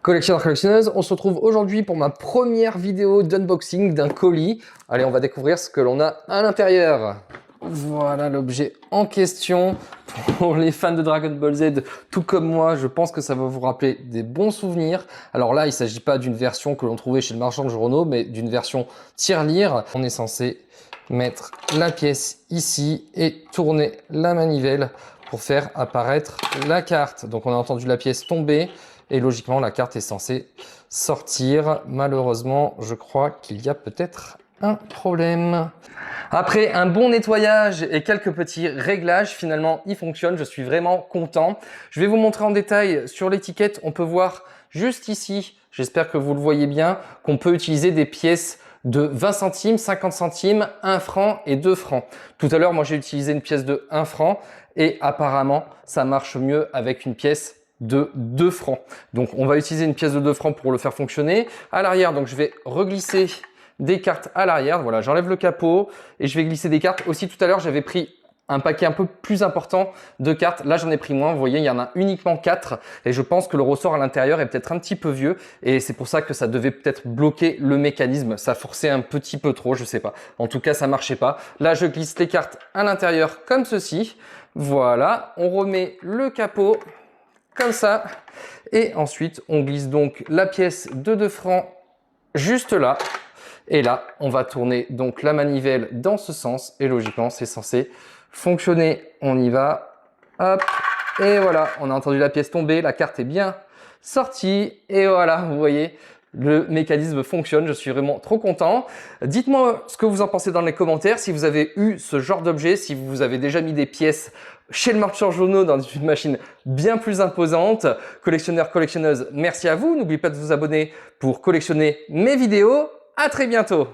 Collectionneurs, collectionneuses, on se retrouve aujourd'hui pour ma première vidéo d'unboxing d'un colis. Allez, on va découvrir ce que l'on a à l'intérieur. Voilà l'objet en question. Pour les fans de Dragon Ball Z, tout comme moi, je pense que ça va vous rappeler des bons souvenirs. Alors là, il ne s'agit pas d'une version que l'on trouvait chez le marchand de journaux, mais d'une version tirelire. On est censé mettre la pièce ici et tourner la manivelle pour faire apparaître la carte. Donc on a entendu la pièce tomber. Et logiquement, la carte est censée sortir. Malheureusement, je crois qu'il y a peut-être un problème. Après un bon nettoyage et quelques petits réglages, finalement, il fonctionne. Je suis vraiment content. Je vais vous montrer en détail sur l'étiquette. On peut voir juste ici, j'espère que vous le voyez bien, qu'on peut utiliser des pièces de 20 centimes, 50 centimes, 1 franc et 2 francs. Tout à l'heure, moi, j'ai utilisé une pièce de 1 franc et apparemment, ça marche mieux avec une pièce de 2 francs. Donc, on va utiliser une pièce de 2 francs pour le faire fonctionner. À l'arrière, donc je vais reglisser des cartes à l'arrière. Voilà, j'enlève le capot et je vais glisser des cartes. Aussi, tout à l'heure, j'avais pris un paquet un peu plus important de cartes. Là, j'en ai pris moins. Vous voyez, il y en a uniquement 4 et je pense que le ressort à l'intérieur est peut-être un petit peu vieux et c'est pour ça que ça devait peut-être bloquer le mécanisme. Ça forçait un petit peu trop, je sais pas. En tout cas, ça marchait pas. Là, je glisse les cartes à l'intérieur comme ceci. Voilà, on remet le capot comme ça et ensuite on glisse donc la pièce de 2 francs juste là et là on va tourner donc la manivelle dans ce sens et logiquement c'est censé fonctionner. On y va, hop, et voilà, on a entendu la pièce tomber, la carte est bien sortie et voilà, vous voyez, le mécanisme fonctionne, je suis vraiment trop content. Dites-moi ce que vous en pensez dans les commentaires, si vous avez eu ce genre d'objet, si vous avez déjà mis des pièces chez le marchand de journaux dans une machine bien plus imposante. Collectionneurs, collectionneuses, merci à vous. N'oubliez pas de vous abonner pour collectionner mes vidéos. À très bientôt.